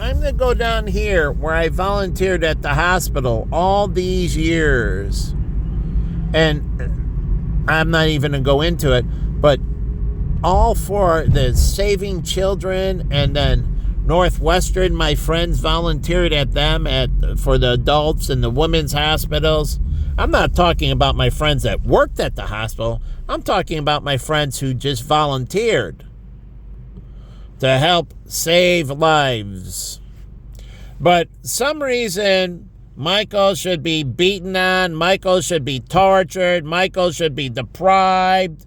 I'm going to go down here where I volunteered at the hospital all these years. And I'm not even going to go into it, but all for the Saving Children, and then Northwestern, my friends volunteered at them for the adults and the women's hospitals. I'm not talking about my friends that worked at the hospital. I'm talking about my friends who just volunteered to help save lives. But some reason Michael should be beaten on, Michael should be tortured, Michael should be deprived,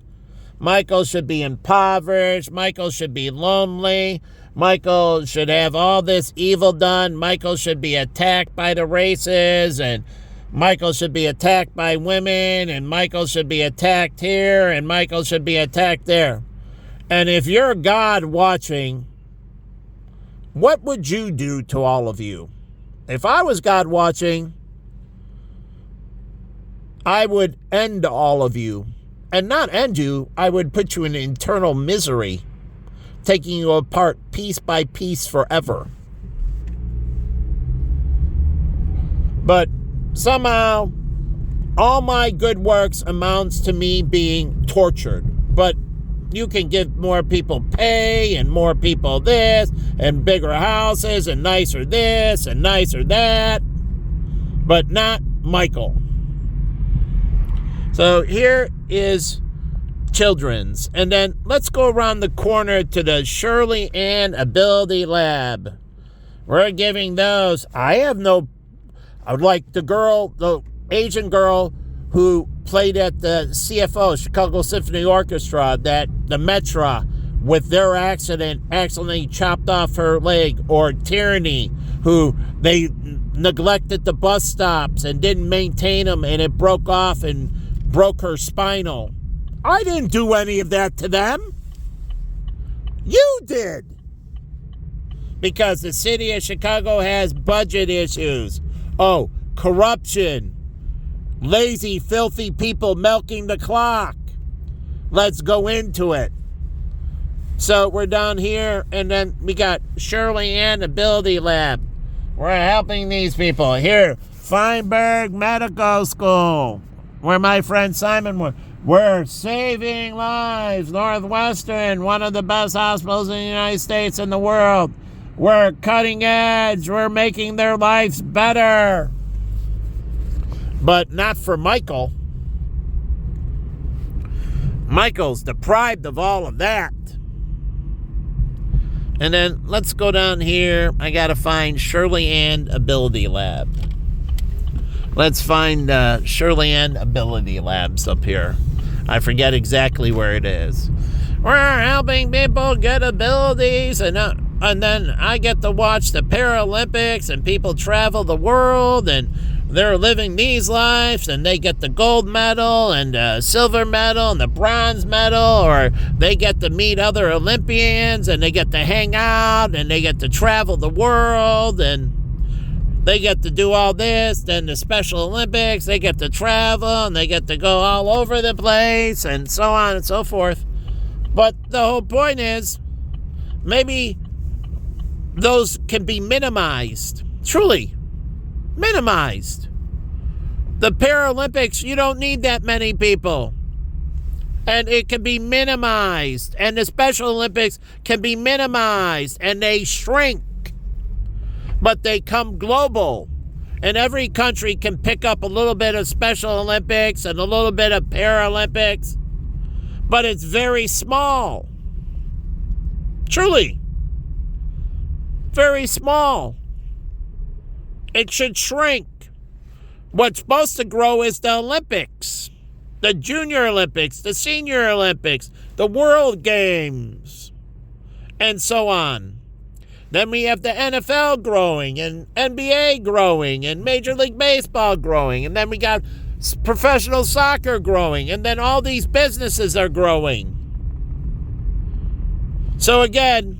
Michael should be impoverished, Michael should be lonely, Michael should have all this evil done, Michael should be attacked by the races, and Michael should be attacked by women, and Michael should be attacked here, and Michael should be attacked there. And if you're God watching, what would you do to all of you? If I was God watching, I would end all of you. And not end you, I would put you in internal misery, taking you apart piece by piece forever. But somehow, all my good works amounts to me being tortured. But you can give more people pay and more people this and bigger houses and nicer this and nicer that, but not Michael. So here is children's. And then let's go around the corner to the Shirley Ann Ability Lab. We're giving those. I would like the Asian girl who played at the CFO, Chicago Symphony Orchestra, that the Metra, with their accident, accidentally chopped off her leg, or Tyranny, who they neglected the bus stops and didn't maintain them, and it broke off and broke her spinal. I didn't do any of that to them. You did. Because the city of Chicago has budget issues. Oh, corruption. Lazy, filthy people milking the clock. Let's go into it. So we're down here, and then we got Shirley Ann Ability Lab. We're helping these people. Here, Feinberg Medical School, where my friend Simon was. We're saving lives. Northwestern, one of the best hospitals in the United States and the world. We're cutting edge. We're making their lives better. But not for Michael. Michael's deprived of all of that. And then let's go down here. I got to find Shirley Ann Ability Lab. Let's find Shirley Ann Ability Labs up here. I forget exactly where it is. We're helping people get abilities, and then I get to watch the Paralympics, and people travel the world, and they're living these lives, and they get the gold medal and the silver medal and the bronze medal, or they get to meet other Olympians, and they get to hang out, and they get to travel the world, and they get to do all this. Then the Special Olympics, they get to travel, and they get to go all over the place, and so on and so forth. But the whole point is, maybe those can be minimized. Truly minimized. The Paralympics, you don't need that many people. And it can be minimized. And the Special Olympics can be minimized. And they shrink. But they come global. And every country can pick up a little bit of Special Olympics and a little bit of Paralympics. But it's very small. Truly. Very small. It should shrink. What's supposed to grow is the Olympics, the Junior Olympics, the Senior Olympics, the World Games, and so on. Then we have the NFL growing, and NBA growing, and Major League Baseball growing, and then we got professional soccer growing, and then all these businesses are growing. So again,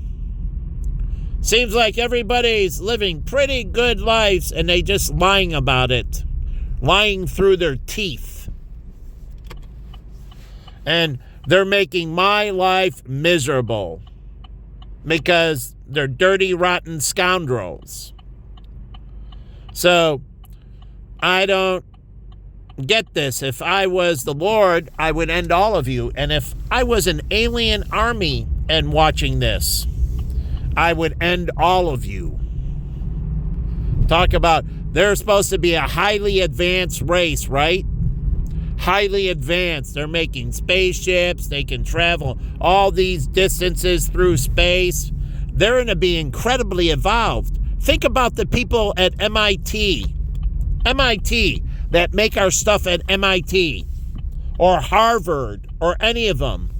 seems like everybody's living pretty good lives, and they just lying about it. Lying through their teeth. And they're making my life miserable. Because They're dirty, rotten scoundrels. So, I don't get this. If I was the Lord, I would end all of you. And if I was an alien army and watching this, I would end all of you. Talk about, they're supposed to be a highly advanced race, right? Highly advanced. They're making spaceships. They can travel all these distances through space. They're going to be incredibly evolved. Think about the people at MIT that make our stuff at MIT or Harvard or any of them.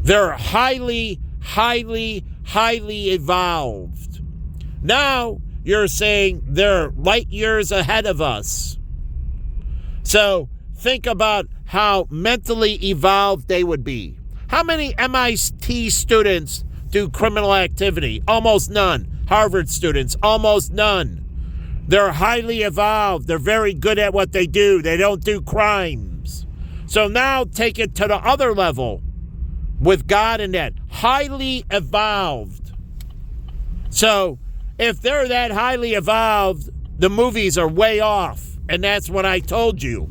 They're highly evolved. Now you're saying they're light years ahead of us. So think about how mentally evolved they would be. How many MIT students do criminal activity? Almost none. Harvard students, almost none. They're highly evolved. They're very good at what they do. They don't do crimes. So now take it to the other level with God and that. Highly evolved. So if they're that highly evolved, the movies are way off. And that's what I told you.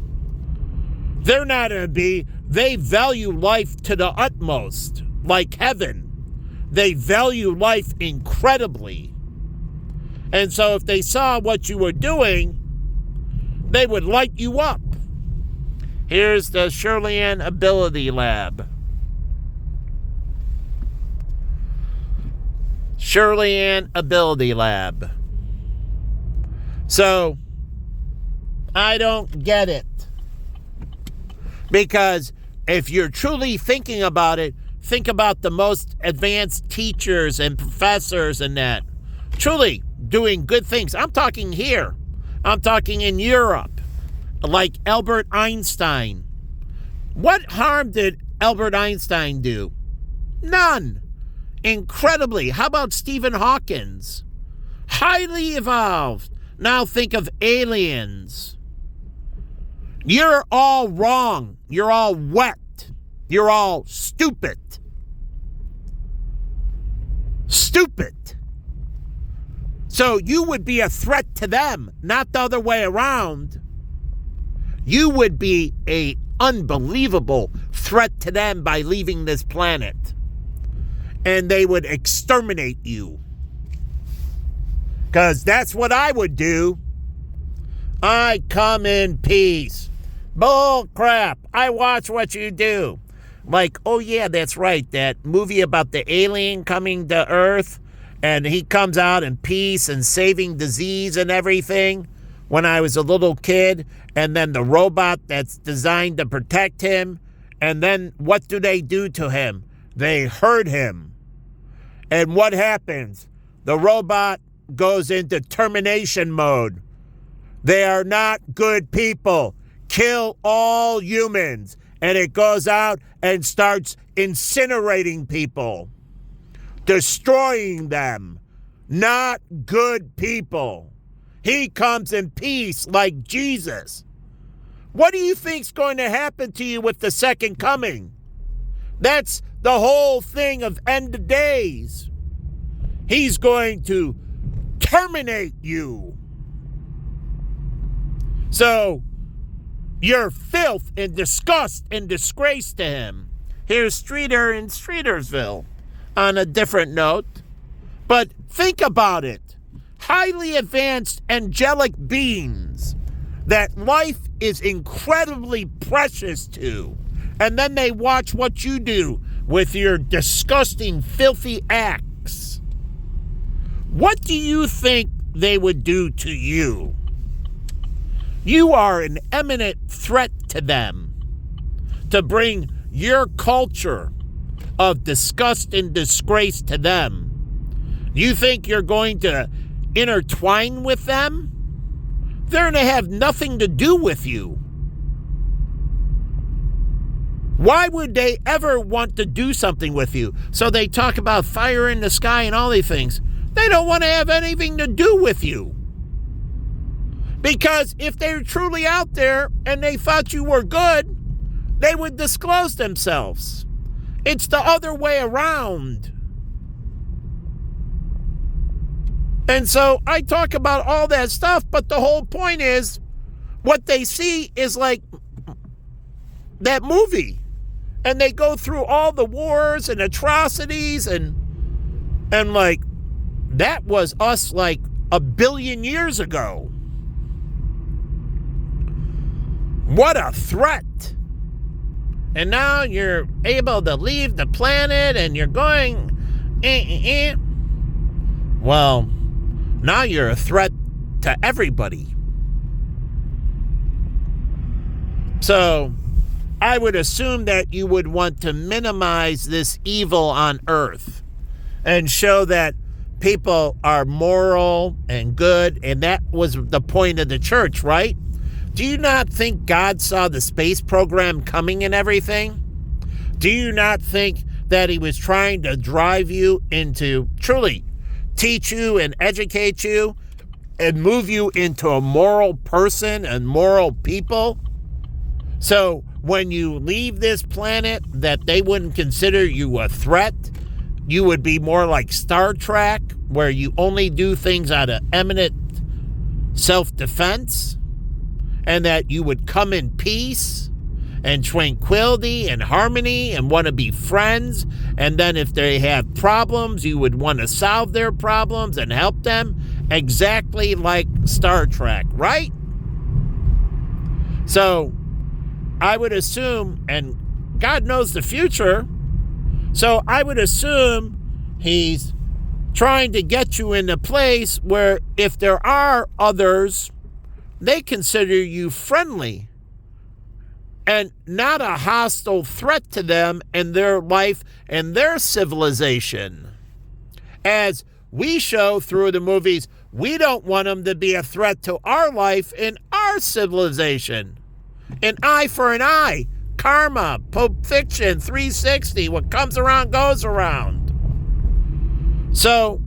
They're not going to be. They value life to the utmost, like heaven. They value life incredibly. And so if they saw what you were doing, they would light you up. Here's the Shirley Ann Ability Lab. Shirley Ann Ability Lab. So, I don't get it. Because if you're truly thinking about it, think about the most advanced teachers and professors and that. Truly doing good things. I'm talking here. I'm talking in Europe. Like Albert Einstein. What harm did Albert Einstein do? None. Incredibly. How about Stephen Hawkins? Highly evolved. Now think of aliens. You're all wrong. You're all wet. You're all stupid. Stupid. So you would be a threat to them, not the other way around. You would be an unbelievable threat to them by leaving this planet. And they would exterminate you. Because that's what I would do. I come in peace. Bull crap. I watch what you do. Like, oh yeah, that's right. That movie about the alien coming to Earth. And he comes out in peace and saving disease and everything when I was a little kid. And then the robot that's designed to protect him. And then what do they do to him? They hurt him. And what happens? The robot goes into termination mode. They are not good people. Kill all humans. And it goes out and starts incinerating people. Destroying them. Not good people. He comes in peace like Jesus. What do you think's going to happen to you with the second coming? That's the whole thing of end of days. He's going to terminate you. So, you're filth and disgust and disgrace to him. Here's Streeter in Streetersville on a different note. But think about it. Highly advanced angelic beings that life is incredibly precious to. And then they watch what you do with your disgusting, filthy acts. What do you think they would do to you? You are an imminent threat to them to bring your culture of disgust and disgrace to them. You think you're going to intertwine with them? They're going to have nothing to do with you. Why would they ever want to do something with you? So they talk about fire in the sky and all these things. They don't want to have anything to do with you. Because if they're truly out there and they thought you were good, they would disclose themselves. It's the other way around. And so I talk about all that stuff, but the whole point is what they see is like that movie. And they go through all the wars and atrocities and like that was us like 1 billion years ago. What a threat. And now you're able to leave the planet and you're going, Well, now you're a threat to everybody. So I would assume that you would want to minimize this evil on earth and show that people are moral and good. And that was the point of the church, right? Do you not think God saw the space program coming and everything? Do you not think that he was trying to drive you into, truly, teach you and educate you and move you into a moral person and moral people? So when you leave this planet, that they wouldn't consider you a threat. You would be more like Star Trek, where you only do things out of eminent self-defense, and that you would come in peace and tranquility and harmony and want to be friends. And then if they have problems, you would want to solve their problems and help them, exactly like Star Trek, right? So I would assume, and God knows the future, so I would assume he's trying to get you in a place where if there are others, they consider you friendly and not a hostile threat to them and their life and their civilization. As we show through the movies, we don't want them to be a threat to our life and our civilization. An eye for an eye, karma, Pulp Fiction, 360, what comes around goes around. So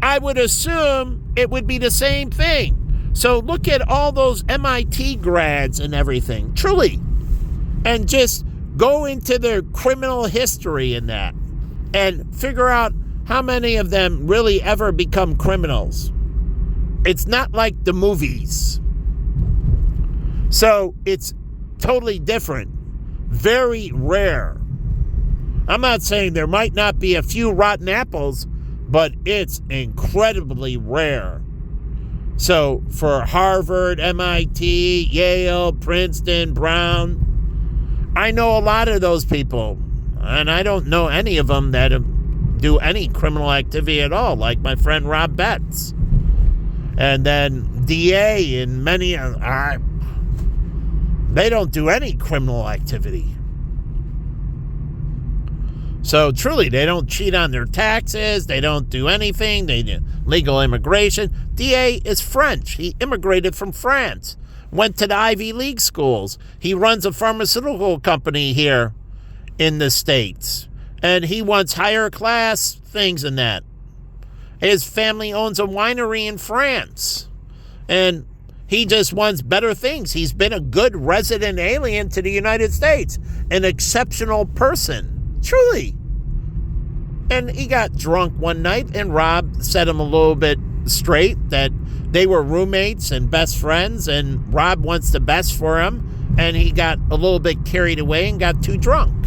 I would assume it would be the same thing. So look at all those MIT grads and everything, truly, and just go into their criminal history in that and figure out how many of them really ever become criminals. It's not like the movies. So it's totally different, very rare. I'm not saying there might not be a few rotten apples, but it's incredibly rare. So for Harvard, MIT, Yale, Princeton, Brown, I know a lot of those people, and I don't know any of them that do any criminal activity at all, like my friend Rob Betts. And then DA and many, they don't do any criminal activity. So truly, they don't cheat on their taxes. They don't do anything. They do legal immigration. DA is French. He immigrated from France, went to the Ivy League schools. He runs a pharmaceutical company here in the States. And he wants higher class things in that. His family owns a winery in France. And he just wants better things. He's been a good resident alien to the United States. An exceptional person. Truly. And he got drunk one night, and Rob set him a little bit straight that they were roommates and best friends, and Rob wants the best for him, and he got a little bit carried away and got too drunk.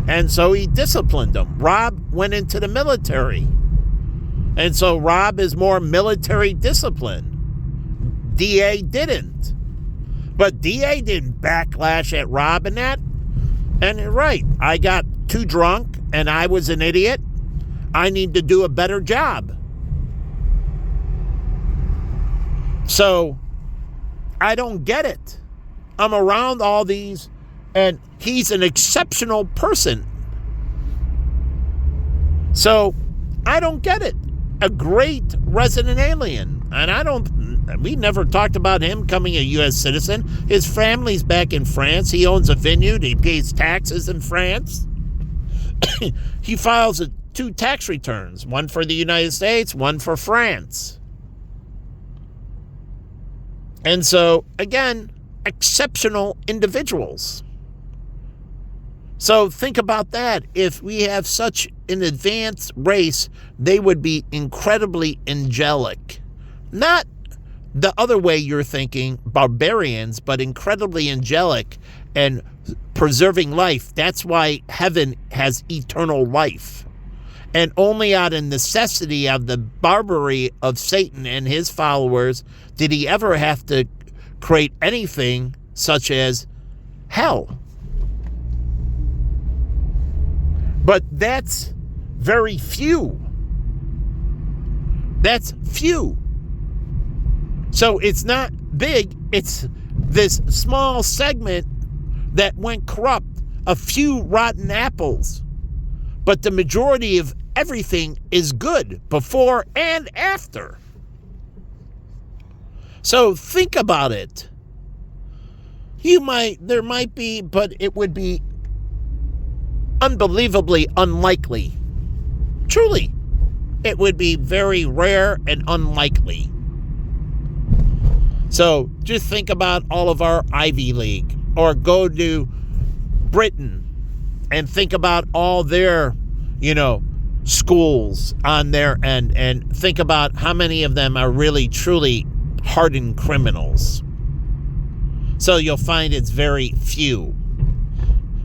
And so he disciplined him. Rob went into the military. And so Rob is more military discipline. DA didn't. But DA didn't backlash at Rob and that. And you're right, I got too drunk and I was an idiot. I need to do a better job. So I don't get it. I'm around all these, and he's an exceptional person. So I don't get it. A great resident alien. And we never talked about him becoming a U.S. citizen. His family's back in France. He owns a vineyard. He pays taxes in France. He files 2 tax returns, one for the United States, one for France. And so, again, exceptional individuals. So think about that. If we have such an advanced race, they would be incredibly angelic. Not the other way you're thinking, barbarians, but incredibly angelic and preserving life. That's why heaven has eternal life. And only out of necessity of the barbarity of Satan and his followers did he ever have to create anything such as hell. But that's very few. That's few. So it's not big. It's this small segment that went corrupt. A few rotten apples. But the majority of everything is good before and after. So think about it. There might be, but it would be unbelievably unlikely. Truly, it would be very rare and unlikely. So just think about all of our Ivy League, or go to Britain and think about all their, schools on their end, and think about how many of them are really, truly hardened criminals. So you'll find it's very few.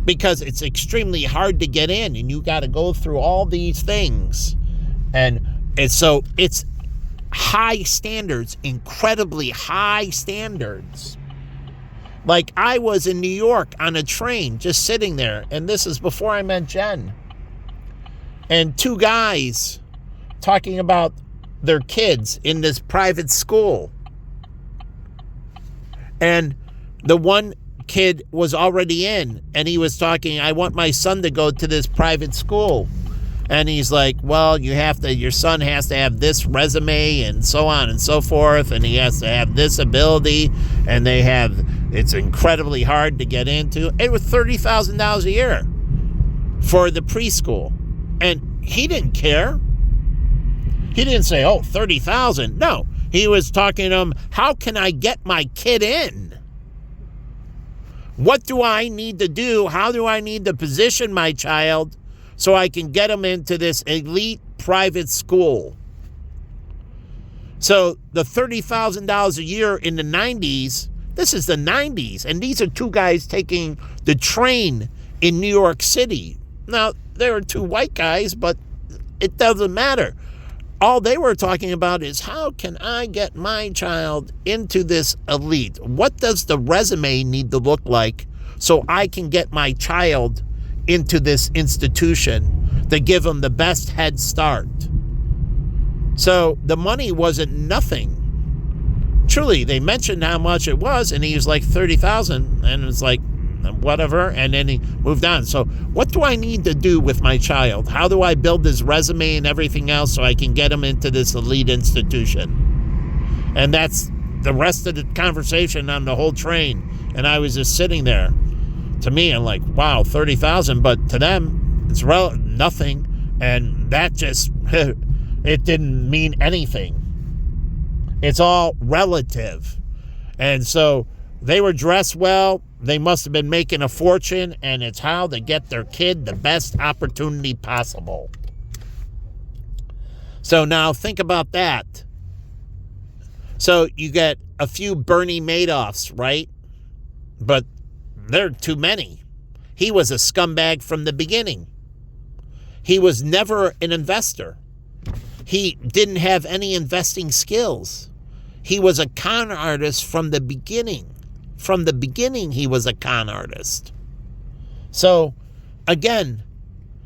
Because it's extremely hard to get in, and you got to go through all these things. And it's high standards, incredibly high standards. Like, I was in New York on a train, just sitting there, and this is before I met Jen. And two guys talking about their kids in this private school. And the one kid was already in, and he was talking, I want my son to go to this private school. And he's like, well, your son has to have this resume and so on and so forth, and he has to have this ability, and it's incredibly hard to get into. It was $30,000 a year for the preschool. And he didn't care. He didn't say, oh, $30,000. No, he was talking to him, how can I get my kid in? What do I need to do? How do I need to position my child so I can get him into this elite private school? So the $30,000 a year in the 90s, this is the 90s, and these are two guys taking the train in New York City. Now, there were two white guys, but it doesn't matter. All they were talking about is, how can I get my child into this elite? What does the resume need to look like so I can get my child into this institution to give them the best head start? So the money wasn't nothing. Truly, they mentioned how much it was, and he was like $30,000, and it was like, whatever, and then he moved on. So what do I need to do with my child? How do I build his resume and everything else so I can get him into this elite institution? And that's the rest of the conversation on the whole train. And I was just sitting there. To me, I'm like, wow, $30,000, but to them, it's nothing. And that just, it didn't mean anything. It's all relative. And so they were dressed well. They must have been making a fortune, and it's how to get their kid the best opportunity possible. So now think about that. So you get a few Bernie Madoffs, right? But they're too many. He was a scumbag from the beginning. He was never an investor. He didn't have any investing skills. He was a con artist from the beginning. From the beginning, he was a con artist. So, again,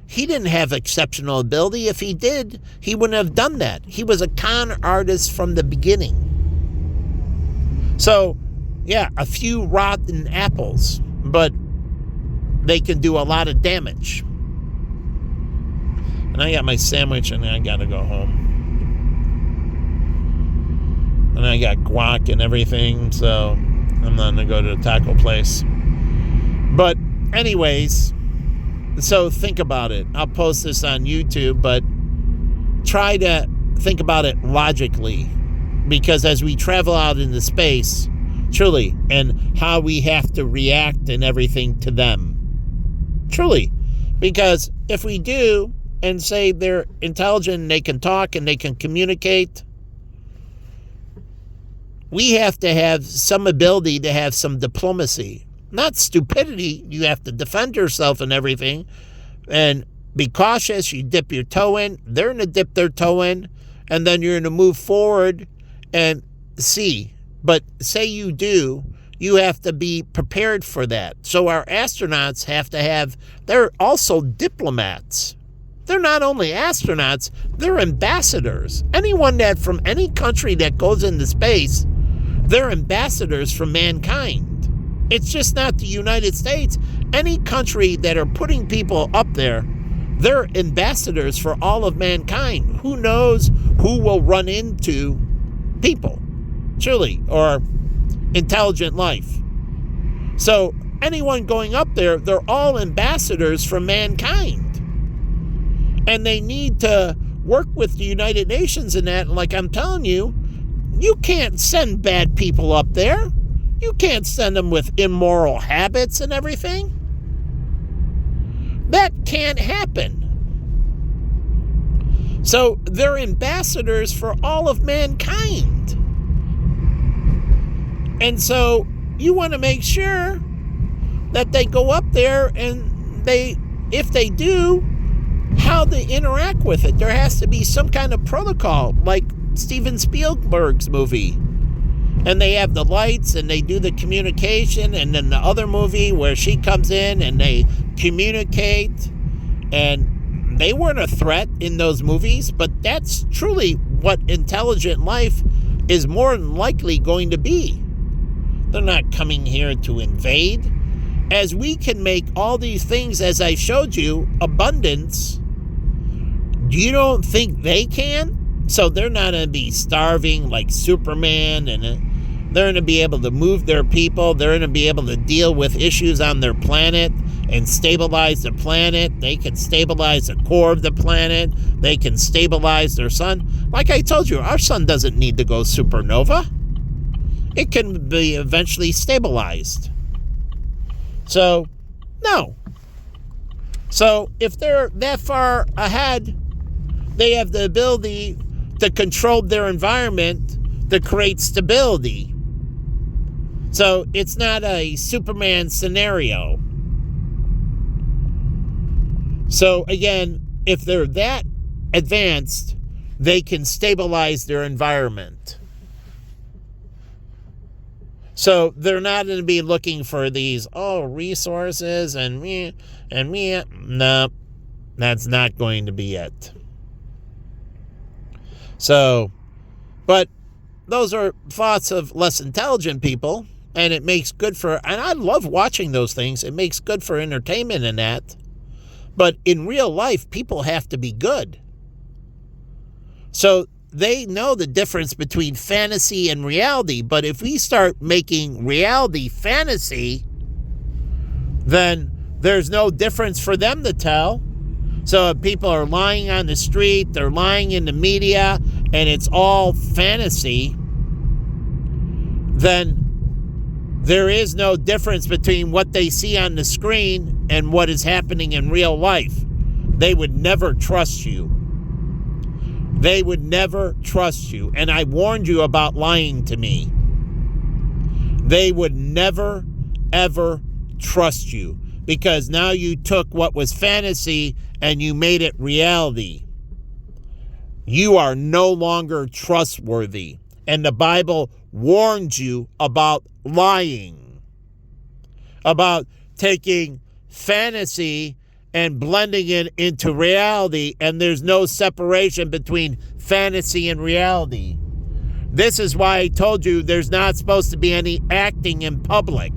he didn't have exceptional ability. If he did, he wouldn't have done that. He was a con artist from the beginning. So, yeah, a few rotten apples, but they can do a lot of damage. And I got my sandwich, and I got to go home. And I got guac and everything, so I'm not going to go to the taco place. But anyways, so think about it. I'll post this on YouTube, but try to think about it logically. Because as we travel out into space, truly, and how we have to react and everything to them. Truly. Because if we do and say they're intelligent and they can talk and they can communicate, we have to have some ability to have some diplomacy. Not stupidity. You have to defend yourself and everything. And be cautious. You dip your toe in. They're going to dip their toe in. And then you're going to move forward and see. But say you do, you have to be prepared for that. So our astronauts have to have, they're also diplomats. They're not only astronauts, they're ambassadors. Anyone that from any country that goes into space, they're ambassadors for mankind. It's just not the United States. Any country that are putting people up there, they're ambassadors for all of mankind. Who knows who will run into people, truly, or intelligent life. So anyone going up there, they're all ambassadors for mankind. And they need to work with the United Nations in that. And like I'm telling you, you can't send bad people up there. You can't send them with immoral habits and everything. That can't happen. So they're ambassadors for all of mankind. And so you want to make sure that they go up there and if they do, how they interact with it. There has to be some kind of protocol, like Steven Spielberg's movie. And they have the lights and they do the communication, and then the other movie where she comes in and they communicate, and they weren't a threat in those movies, but that's truly what intelligent life is more than likely going to be. They're not coming here to invade. As we can make all these things, as I showed you, abundance, you don't think they can? So they're not going to be starving like Superman, and they're going to be able to move their people. They're going to be able to deal with issues on their planet and stabilize the planet. They can stabilize the core of the planet. They can stabilize their sun. Like I told you, our sun doesn't need to go supernova. It can be eventually stabilized. So, no. So if they're that far ahead, they have the ability to control their environment to create stability. So it's not a Superman scenario. So again, if they're that advanced, they can stabilize their environment. So they're not going to be looking for these, resources and me. No, that's not going to be it. So, but those are thoughts of less intelligent people, and it makes good for, and I love watching those things. It makes good for entertainment and that. But in real life, people have to be good. So they know the difference between fantasy and reality. But if we start making reality fantasy, then there's no difference for them to tell. So if people are lying on the street, they're lying in the media, and it's all fantasy, then there is no difference between what they see on the screen and what is happening in real life. They would never trust you. They would never trust you. And I warned you about lying to me. They would never, ever trust you, because now you took what was fantasy and you made it reality. You are no longer trustworthy. And the Bible warns you about lying, about taking fantasy and blending it into reality, and there's no separation between fantasy and reality. This is why I told you there's not supposed to be any acting in public.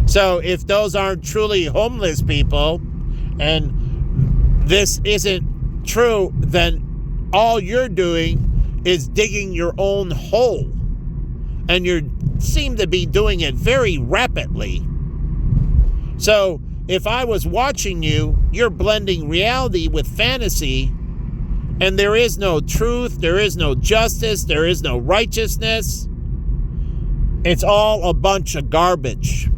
So if those aren't truly homeless people, and this isn't true, then all you're doing is digging your own hole. And you seem to be doing it very rapidly. So if I was watching you, you're blending reality with fantasy, and there is no truth, there is no justice, there is no righteousness. It's all a bunch of garbage.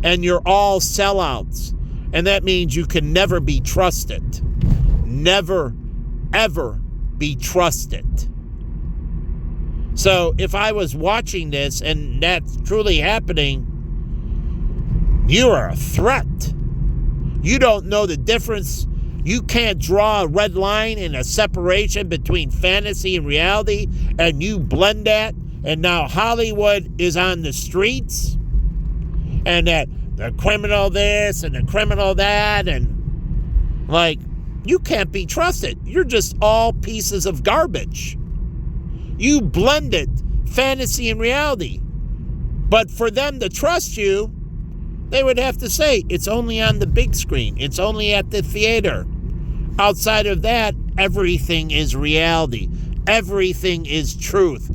and you're all sellouts. And that means you can never be trusted. Never, ever be trusted. So if I was watching this and that's truly happening, you are a threat. You don't know the difference. You can't draw a red line and a separation between fantasy and reality, and you blend that, and now Hollywood is on the streets, and that the criminal this and the criminal that, and like, you can't be trusted. You're just all pieces of garbage. You blended fantasy and reality. But for them to trust you, they would have to say, it's only on the big screen. It's only at the theater. Outside of that, everything is reality. Everything is truth.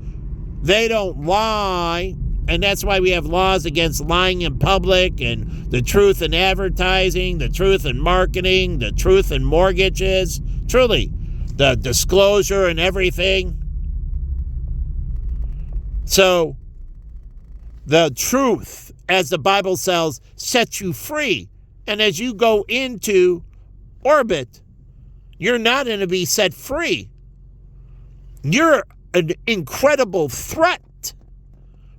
They don't lie. And that's why we have laws against lying in public, and the truth in advertising, the truth in marketing, the truth in mortgages. Truly, the disclosure and everything. So, the truth, as the Bible says, sets you free. And as you go into orbit, you're not going to be set free. You're an incredible threat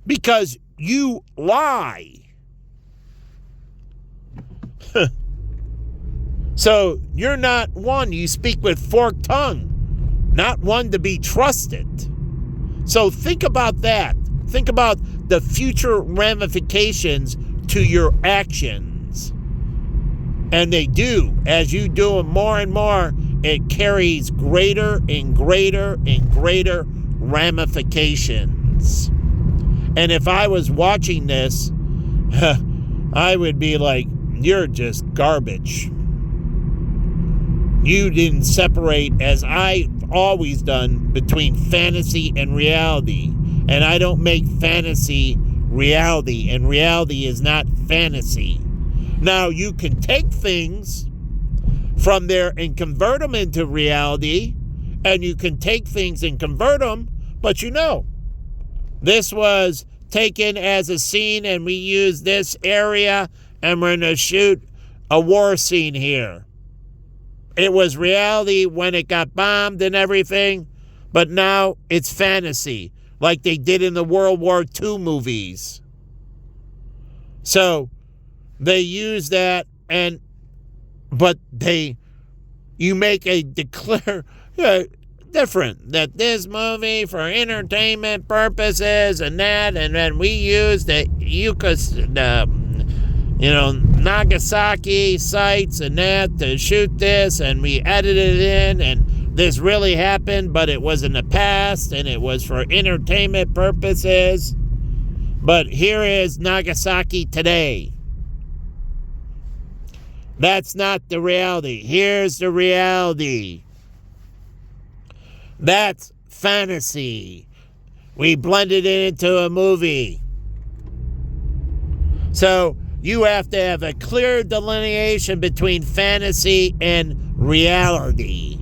because you lie. So you're not one, you speak with forked tongue, not one to be trusted. So think about that. Think about the future ramifications to your actions. And they do. As you do them more and more, it carries greater and greater and greater ramifications. And if I was watching this, I would be like, you're just garbage. You didn't separate, as I've always done, between fantasy and reality. And I don't make fantasy reality, and reality is not fantasy. Now, you can take things from there and convert them into reality, and you can take things and convert them, but you know, this was taken as a scene, and we use this area, and we're going to shoot a war scene here. It was reality when it got bombed and everything, but now it's fantasy, like they did in the World War II movies. So they use that, but you make a declare different, that this movie for entertainment purposes and that, and then we use the Nagasaki sites and that to shoot this, and we edited it in, and this really happened, but it was in the past, and it was for entertainment purposes. But here is Nagasaki today. That's not the reality. Here's the reality. That's fantasy. We blended it into a movie. So you have to have a clear delineation between fantasy and reality.